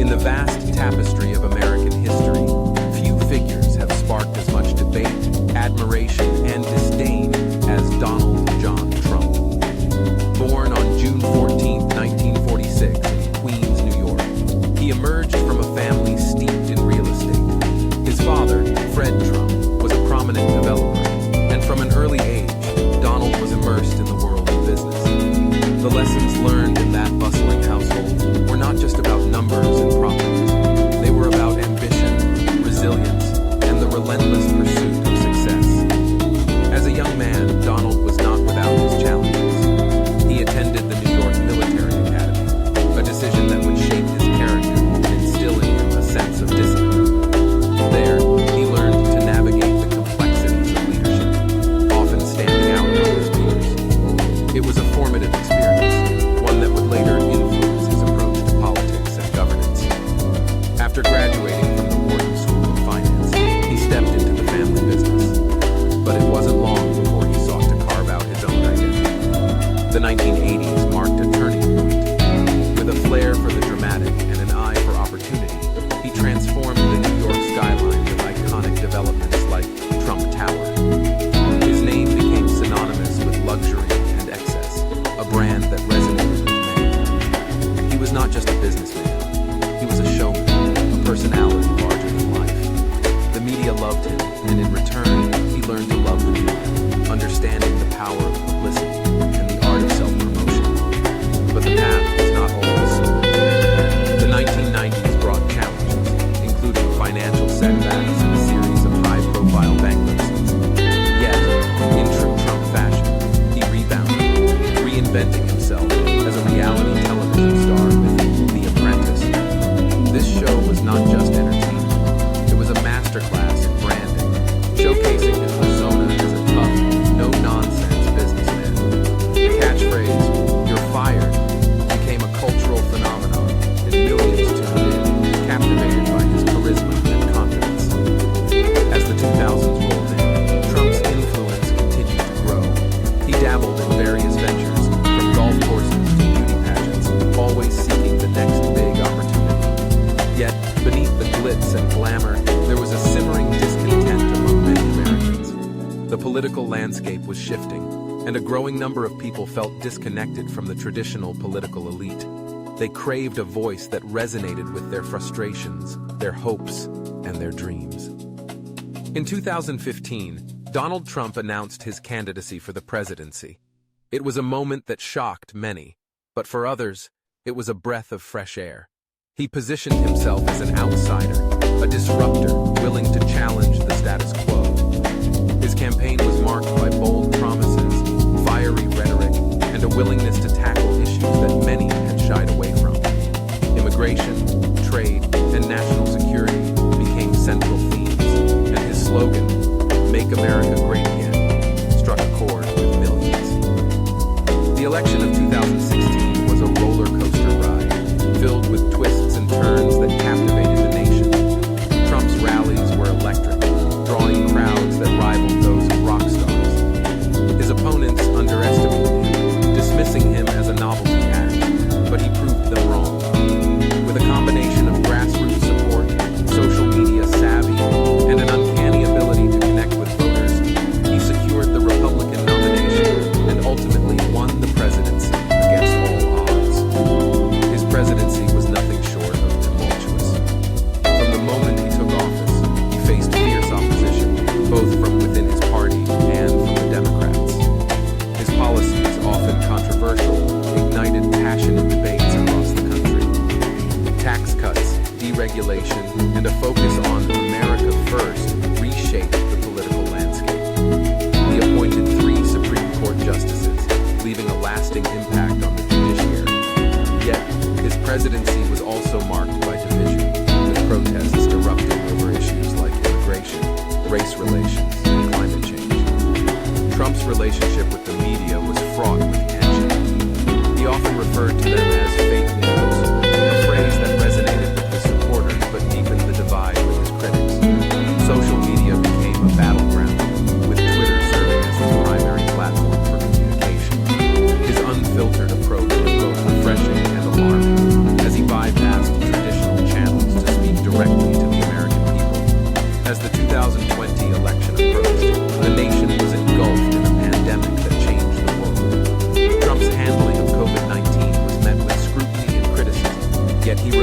In the vast tapestry of American history, few figures have sparked as much debate, admiration, and disdain as Donald John Trump. Born on June 14, 1946, in Queens, New York, he emerged from a family steeped in real estate. His father, Fred Trump, was a prominent developer, and from an early age, Donald was immersed in the world of business. The lessons learned in that bustling household were not just about numbers and profits. They were about ambition, resilience, and the relentless pursuit of success. As a young man, Donald was not without his challenges. He attended the New York Military Academy, a decision that would shape his character and instill in him a sense of discipline. There, he learned to navigate the complexities of leadership, often standing out among his peers. It was a formative experience, one that would later influence his approach to politics and governance. After graduating from the Wharton School of Finance, he stepped into the family business. But it wasn't long before he sought to carve out his own identity. The 1980s marked a turning point. With a flair for the dramatic and an eye for opportunity, he transformed the New York skyline with iconic developments like Trump Tower. His name became synonymous with luxury and excess, a brand that resonated with many. He was not just a businessman. He was a showman, a personality larger than life. The media loved him, and in return, he learned to love the media, understanding the power of publicity and the art of self-promotion. But the path was not always smooth. The 1990s brought challenges, including financial setbacks and a series of high-profile bankruptcies. Yet, in true Trump fashion, he rebounded, reinventing himself as a reality television star with The Apprentice. This show was not just entertainment. It was a masterclass in branding, showcasing his persona as a tough, no-nonsense businessman. The catchphrase, "You're fired," became a cultural phenomenon, and millions tuned in, captivated by his charisma and confidence. As the 2000s rolled in, Trump's influence continued to grow. He dabbled in various ventures, from golf courses to beauty pageants, always seeking the next big opportunity. Yet, beneath the glitz and glamour, there was a simmering discontent among many Americans. The political landscape was shifting, and a growing number of people felt disconnected from the traditional political elite. They craved a voice that resonated with their frustrations, their hopes, and their dreams. In 2015, Donald Trump announced his candidacy for the presidency. It was a moment that shocked many, but for others, it was a breath of fresh air. He positioned himself as an outsider, a disruptor willing to challenge the status quo. His campaign was marked by bold promises, fiery rhetoric, and a willingness to tackle issues that many had shied away from. Immigration, trade, and national security became central themes, and his slogan, "Make America Great Again," struck a chord with millions. The election of 2016 was a roller coaster ride, filled with twists and turns that captivated the nation. Trump's rallies were electric, drawing crowds that rivaled those of rock stars. His opponents underestimated him, dismissing him as a novelty act, but he proved them wrong. With a combination of grassroots support, social media savvy, and an uncanny ability to connect with voters, he secured the Republican nomination and ultimately won the presidency against all odds. His presidency was nothing short of tumultuous. From the moment he took office, he faced fierce opposition, both from within his party and from the Democrats. His policies, often controversial, ignited passionate debates across the country. Tax cuts, deregulation, and a focus on America first reshaped the political landscape. He appointed 3 Supreme Court justices, leaving a lasting impact on the judiciary. Yet, his presidency was also marked by division, with protests erupting over issues like immigration, race relations, and climate change. Trump's relationship with the media was fraught with tension. He often referred to them as fake news, a phrase that resonated with his supporters but deepened the divide with his critics. Social media became a battleground, with Twitter serving as his primary platform for communication. His unfiltered approach was both refreshing and alarming, as he bypassed traditional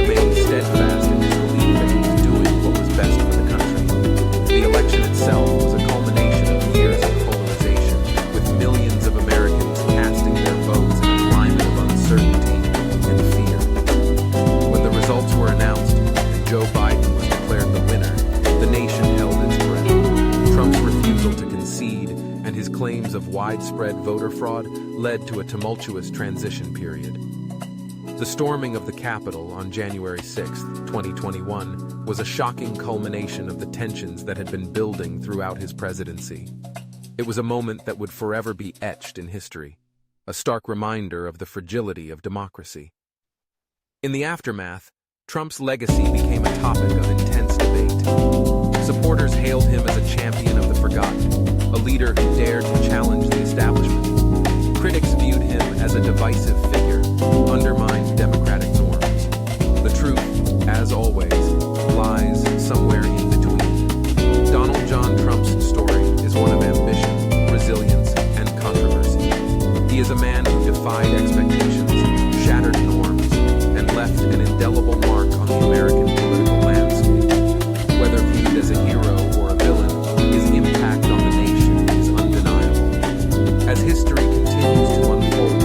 remained steadfast in his belief that he was doing what was best for the country. The election itself was a culmination of years of polarization, with millions of Americans casting their votes in a climate of uncertainty and fear. When the results were announced and Joe Biden was declared the winner, the nation held its breath. Trump's refusal to concede and his claims of widespread voter fraud led to a tumultuous transition period. The storming of the Capitol on January 6, 2021, was a shocking culmination of the tensions that had been building throughout his presidency. It was a moment that would forever be etched in history, a stark reminder of the fragility of democracy. In the aftermath, Trump's legacy became a topic of intense debate. Supporters hailed him as a champion of the forgotten, a leader who dared to challenge the establishment. Critics viewed him as a divisive figure who undermined democratic norms. The truth, as always, lies somewhere in between. Donald John Trump's story is one of ambition, resilience, and controversy. He is a man who defied expectations, shattered norms, and left an indelible mark on the American political landscape. Whether viewed as a hero or a villain, his impact on the nation is undeniable. As history continues to unfold,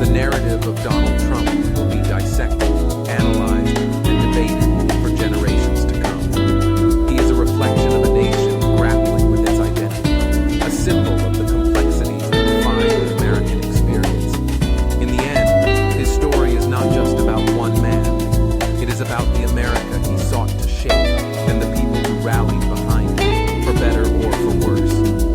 the narrative of Donald Trump will be dissected, analyzed, and debated for generations to come. He is a reflection of a nation grappling with its identity, a symbol of the complexities that define the American experience. In the end, his story is not just about one man. It is about the America he sought